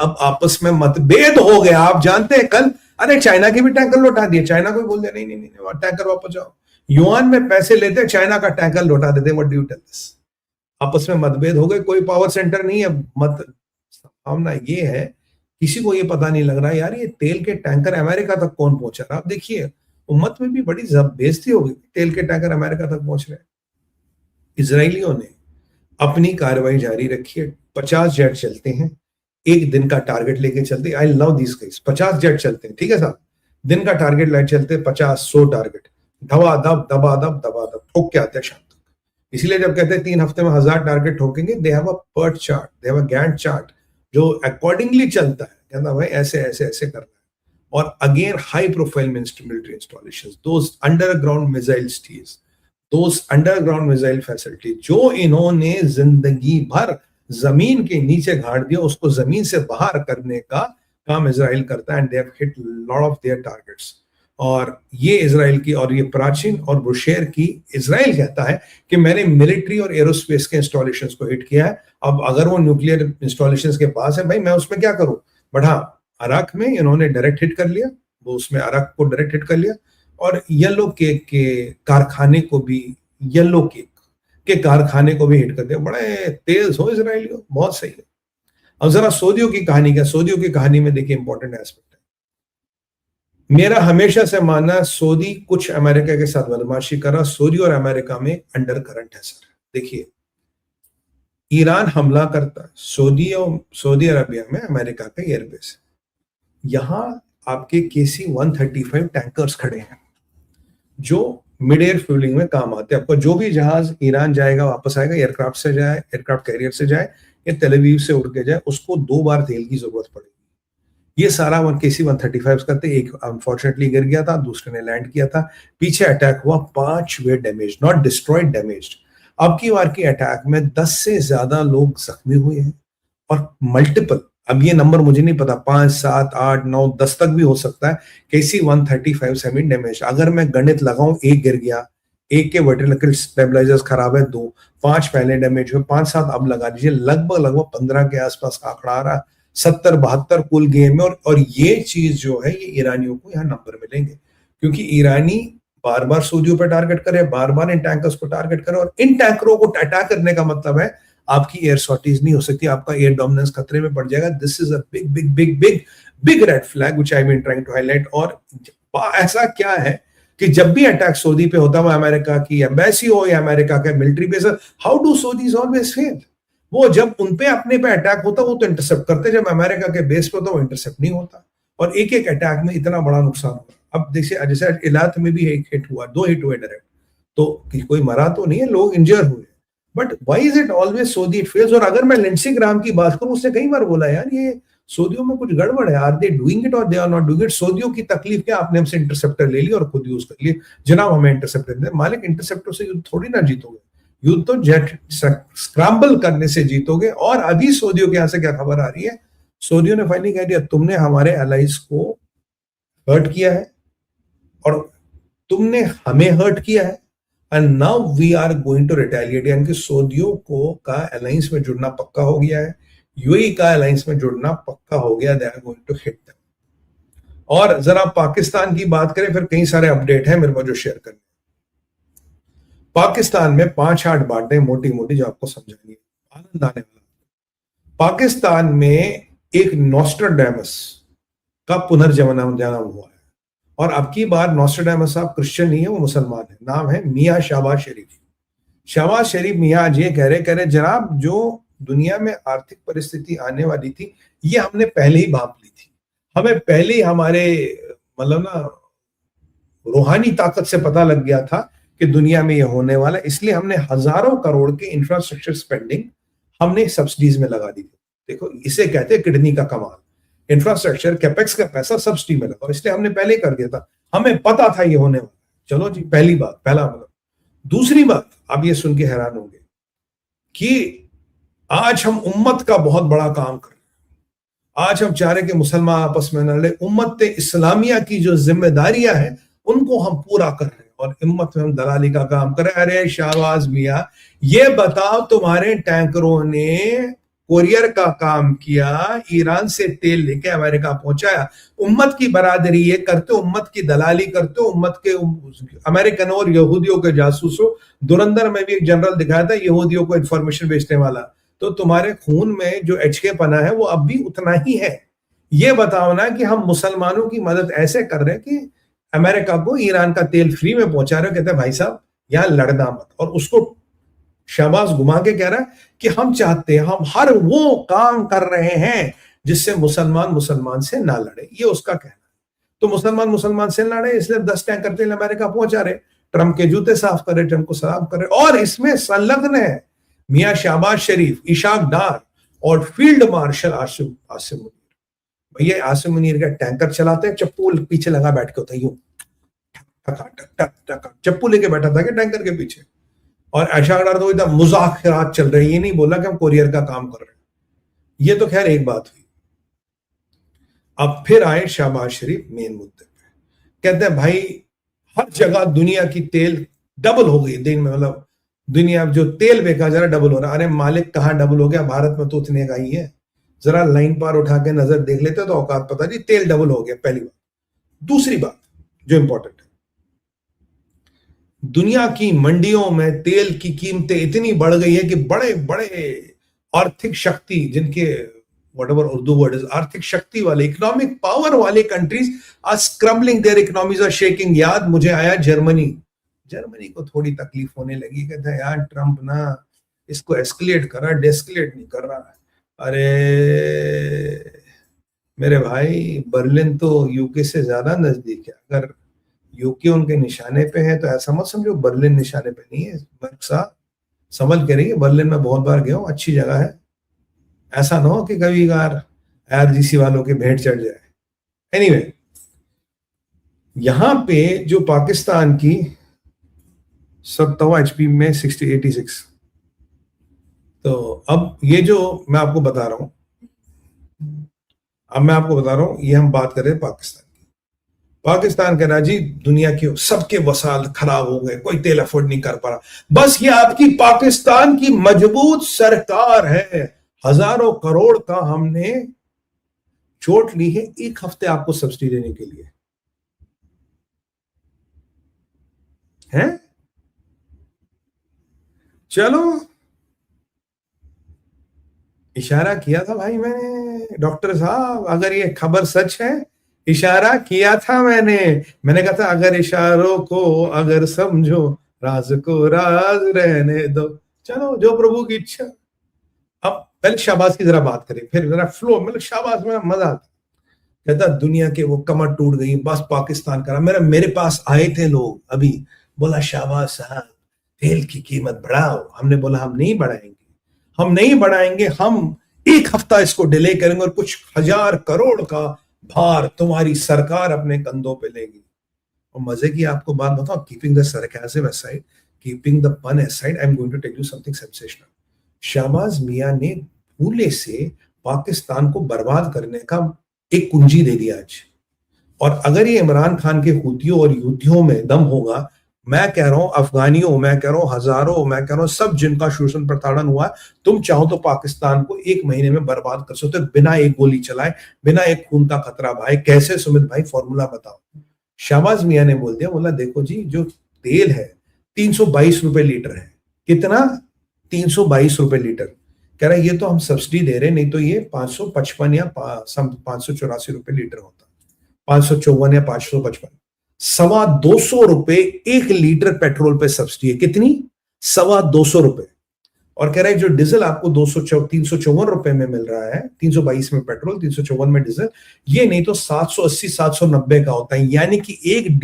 अब आपस में मतभेद हो गया। आप जानते हैं कल अरे चाइना के भी टैंकर लौटा दिए, चाइना को बोल दिया नहीं नहीं नहीं टैंकर वापस जाओ, युआन में पैसे लेते चाइना का टैंकर लौटा देते। What do you tell this? आपस में मतभेद हो गए, कोई पावर सेंटर नहीं है। मत भावना ये है, किसी को ये पता नहीं लग रहा यार ये तेल के टैंकर अमेरिका तक कौन पहुंचा रहा। आप देखिए उम्मत में भी बड़ी बेइज्जती हो गई, तेल के टैंकर अमेरिका तक पहुंच रहे। इजरायलियों ने अपनी कार्रवाई जारी रखी है, 50 जेट चलते हैं, एक दिन का टारगेट लेके चलते। I love this guys, 50 jet चलते हैं, ठीक है साहब, दिन का टारगेट लाइट चलते, 50-100 टारगेट, दबा दब ठोक के आते हैं शाम तक। इसलिए जब कहते हैं 3 हफ्ते में 1000 टारगेट ठोकेंगे, they have a PERT chart, they have a Gantt chart जो अकॉर्डिंगली चलता है, कहता भाई ऐसे ऐसे ऐसे करना है। और again high profile military installations, those underground missile sites, those underground missile facility जो इन्होंने जिंदगी भर जमीन के नीचे गाड़ दिया, उसको जमीन से बाहर करने का काम इजराइल करता है। And they have hit lot of their targets. और ये इजराइल की, और ये प्राचीन और बुशेर की, इजराइल कहता है कि मैंने मिलिट्री और एरोस्पेस के इंस्टॉलेशंस को हिट किया है। अब अगर वो न्यूक्लियर इंस्टॉलेशंस के पास है भाई मैं उसमें क्या करूं। बट हाँ, अरक में इन्होंने डायरेक्ट हिट कर लिया, वो उसमें अरक को डायरेक्ट हिट कर लिया। और येलो केक के कारखाने को भी, येलो केक के कारखाने को भी हिट कर दिया। बड़े तेज हो इजराइलियों, बहुत सही है। अब जरा सऊदियों की कहानी क्या, सऊदियों की कहानी में देखिए इंपॉर्टेंट एस्पेक्ट है। मेरा हमेशा से मानना, सऊदी कुछ अमेरिका के साथ बदमाशी कर रहा, सऊदी और अमेरिका में अंडर करंट है सर। देखिए ईरान हमला करता है, सऊदी अरबिया में अमेरिका का एयरबेस है, यहां आपके KC-135 टैंकर्स खड़े हैं जो मिड एयर फ्यूलिंग में काम आते हैं। आपको जो भी जहाज ईरान जाएगा वापस आएगा, एयरक्राफ्ट से जाए, एयरक्राफ्ट कैरियर से जाए या तेल अवीव से उड़ के जाए, उसको 2 बार तेल की जरूरत पड़ेगी। ये सारा KC-135 करते, एक अनफॉर्चुनेटली गिर गया था, दूसरे ने लैंड किया था, पीछे अटैक हुआ, 5 वे डैमेज, नॉट डिस्ट्रॉयड, डैमेज्ड। अब की बार की अटैक में 10 से ज्यादा लोग जख्मी हुए हैं और मल्टीपल, अब ये नंबर मुझे नहीं पता, 5, 7, 8, 9, 10 तक भी हो सकता है। KC-135 semi damage. अगर मैं गणित लगाऊं, एक गिर गया, एक के वर्टिकल स्टेबलाइजर्स खराब है, 2, 5 पहले डैमेज हुए, 5, 7 अब लगा दीजिए, लगभग 15 के आसपास का आंकड़ा आ रहा, 70-72 कुल गेम में। और ये चीज जो है, ये ईरानियों को यहाँ नंबर मिलेंगे, क्योंकि ईरानी बार बार सऊदियों पर टारगेट करे, बार बार इन टैंकर्स को टारगेट करे, और इन टैंकरों को अटैक करने का मतलब है आपकी एयर शॉर्टेज नहीं हो सकती, आपका एयर डोमिनेंस खतरे में पड़ जाएगा। This is a big big big big big red flag which I been trying to highlight. और ऐसा क्या है कि जब भी अटैक सऊदी पे होता है, अमेरिका की एम्बेसी हो या अमेरिका का military base, how do Saudis always fail? वो जब उन पे अपने पे अटैक होता वो तो इंटरसेप्ट करते, जब अमेरिका के बेस पे होता वो इंटरसेप्ट नहीं होता। और एक एक अटैक में इतना बड़ा नुकसान हुआ। अब देखिए जैसे इलात में भी एक हिट हुआ, 2 हिट हुए डायरेक्ट, तो कोई मरा तो नहीं है, लोग इंजर हुए, but why is it always Saudi it fails? और अगर मैं लिंडसे ग्राहम की बात करूं, उसने कई बार बोला यार ये सऊदियों में कुछ गड़बड़ है, आर दे डूइंग इट और they are not doing it? सऊदियों की तकलीफ क्या, आपने हमसे इंटरसेप्टर ले लिया और खुद यूज कर लिए, जनाब हमें इंटरसेप्टर दे। मालिक इंटरसेप्टर से युद्ध थोड़ी ना जीतोगे, युद्ध तो जेट स्क्रैम्बल करने से जीतोगे। और अभी सऊदियों के यहां से क्या खबर आ रही है, सऊदियों ने फाइनली कह दिया तुमने हमारे एलाइज को हर्ट किया है और तुमने हमें हर्ट किया है, and now we are going to retaliate. यानी कि सऊदियों को का अलायंस में जुड़ना पक्का हो गया है, यूएई का अलायंस में जुड़ना पक्का हो गया, they are going to hit them. और जरा पाकिस्तान की बात करें, फिर कई सारे अपडेट हैं मेरे को जो शेयर करने। पाकिस्तान में 5-8 बातें मोटी मोटी जो आपको समझानी है, आनंद आने वाला। पाकिस्तान में एक नॉस्ट्राडामस का पुनर्जन्म हुआ है, और अब की बार नॉस्ट्राडामस साहब क्रिश्चियन नहीं है, वो मुसलमान है। नाम है मियां शहबाज शरीफ। शहबाज शरीफ मियां आज ये कह रहे जनाब जो दुनिया में आर्थिक परिस्थिति आने वाली थी ये हमने पहले ही भांप ली थी, हमें पहले ही हमारे मतलब ना रूहानी ताकत से पता लग गया था कि दुनिया में ये होने वाला, इसलिए हमने हजारों करोड़ के इंफ्रास्ट्रक्चर स्पेंडिंग हमने सब्सिडीज में लगा दी थी। देखो इसे कहते हैं किडनी का कमाल, इंफ्रास्ट्रक्चर कैपेक्स का पैसा सब्सिडी में लगा, इसलिए हमने पहले ही कर दिया था, हमें पता था ये होने वाला। चलो जी, पहली बात, पहला मतलब। दूसरी बात, आप ये सुन के हैरान होंगे कि आज हम उम्मत का बहुत बड़ा काम कर रहे हैं। आज हम चाह रहे कि मुसलमान आपस में न लड़े, उम्मत इस्लामिया की जो जिम्मेदारियां हैं उनको हम पूरा कर रहे हैं, और उम्मत में हम दलाली का काम कर रहे हैं। अरे शाहबाज मियां, ये बताओ तुम्हारे टैंकरों ने कोरियर का काम किया, ईरान से तेल लेके अमेरिका पहुंचाया। उम्मत की बरादरी ये करते, उम्मत की दलाली करते, उम्मत के अमेरिकन और यहूदियों के जासूसों। धुरंधर में भी एक जनरल दिखाया था यहूदियों को इंफॉर्मेशन बेचने वाला। तो तुम्हारे खून में जो एचके पना है वो अब भी उतना ही है। ये बताओ ना कि हम मुसलमानों की मदद ऐसे कर रहे हैं कि अमेरिका को ईरान का तेल फ्री में पहुंचा रहे हो। कहते हैं भाई साहब यहां लड़ना मत। और उसको शाबाश घुमा के कह रहा है कि हम चाहते हैं, हम हर वो काम कर रहे हैं जिससे मुसलमान मुसलमान से ना लड़े। ये उसका कहना है। तो मुसलमान मुसलमान से लड़े इसलिए 10 टैंकर तेल अमेरिका पहुंचा रहे, ट्रंप के जूते साफ करे, ट्रंप को साफ करे। और इसमें संलग्न है मियां शहबाज शरीफ, इशाक डार और फील्ड मार्शल आसिम मुनीर। भैया आसिम मुनीर का टैंकर चलाते हैं, चप्पू पीछे लगा बैठ के होता है यूं, चप्पू लेके बैठा था कि टैंकर के पीछे। और इशाक डार तो एकदम मुज़ाकरात चल रहे हैं, ये नहीं बोला कि हम कोरियर का काम कर रहे हैं। ये तो खैर एक बात हुई। अब फिर आए शहबाज शरीफ मेन मुद्दे पे। कहते हैं भाई हर जगह दुनिया की तेल डबल हो गई दिन में, मतलब दुनिया जो तेल बेचा जा रहा डबल हो रहा। अरे मालिक कहां डबल हो गया, भारत में तो उतने का ही है। जरा लाइन पार उठा के नजर देख लेते तो औकात पता नहीं, तेल डबल हो गया पहली बात। दूसरी बात जो इंपॉर्टेंट है, दुनिया की मंडियों में तेल की कीमतें इतनी बढ़ गई है कि बड़े बड़े आर्थिक शक्ति, जिनके whatever उर्दू वर्ड इज, आर्थिक शक्ति वाले, इकोनॉमिक पावर वाले countries are scrambling, their economies are shaking. याद मुझे आया जर्मनी को थोड़ी तकलीफ होने लगी। कहते हैं यार ट्रंप ना इसको एस्केलेट कर रहा है, डेस्केलेट नहीं कर रहा है। अरे मेरे भाई बर्लिन तो यूके से ज्यादा नजदीक है। अगर यूके उनके निशाने पे है तो ऐसा मत समझो बर्लिन निशाने पे नहीं है। साहब संभल के रहिए, बर्लिन में बहुत बार गया हूं, अच्छी जगह है। ऐसा ना हो कि कभी बार आरजीसी वालों के भेंट चढ़ जाए। एनीवे, यहां पे जो पाकिस्तान की 57 HP में 86। तो अब ये जो मैं आपको बता रहा हूं, ये हम बात कर रहे हैं पाकिस्तान की। पाकिस्तान कह रहा जी दुनिया के सबके वसाल खराब हो गए, कोई तेल अफोर्ड नहीं कर पा रहा। बस ये आपकी पाकिस्तान की मजबूत सरकार है, हजारों करोड़ का हमने चोट ली है 1 हफ्ते आपको सब्सिडी देने के लिए है। चलो इशारा किया था भाई मैंने, डॉक्टर साहब अगर ये खबर सच है, इशारा किया था मैंने कहा था अगर इशारों को अगर समझो, राज को राज रहने दो, चलो जो प्रभु की इच्छा। अब पहले शाबाश की जरा बात करें, फिर जरा फ्लो, मतलब शाबाश में मजा आता। कहता दुनिया के वो कमर टूट गई, बस पाकिस्तान करा। मेरे पास आए थे लोग अभी, बोला शाबाश साहब तेल की कीमत बढ़ाओ। हमने बोला हम नहीं बढ़ाएंगे, हम 1 हफ्ता इसको डिले करेंगे और कुछ 1000 करोड़ का भार तुम्हारी सरकार अपने कंधों पे लेगी। और मजे की आपको बात बताओ, keeping the sarcasm aside, keeping the pun aside, I am going to tell you something sensational. Shehbaz मियां ने भूले से पाकिस्तान को बर्बाद करने का एक कुंजी दे दिया आज। और अगर ये इमरान खान के हूतियों और युद्धियों में दम होगा, मैं कह रहा हूं अफगानियों, मैं कह रहा हूं हजारों, मैं कह रहा हूं सब जिनका शोषण प्रताड़न हुआ, तुम चाहो तो पाकिस्तान को 1 महीने में बर्बाद कर सकते हो, बिना एक गोली चलाए, बिना एक खून का खतरा भाई। कैसे सुमित भाई, फॉर्मूला बताओ। शहबाज मियां ने बोल दिया, बोला देखो जी जो तेल है 322 रुपए लीटर है। कितना? 322 रुपए लीटर। कह रहा है ये तो हम सब्सिडी दे रहे, नहीं तो ये 555 या 584 रुपए लीटर होता, 554 या 555। 225 रुपए 1 लीटर पेट्रोल पे सब्सिडी है। कितनी? 225 रुपए। और कह रहा है जो डीजल आपको 354 रुपए में मिल रहा है, 322 में पेट्रोल, 354 में डीजल, ये नहीं तो 780 790 का होता है। यानी कि एक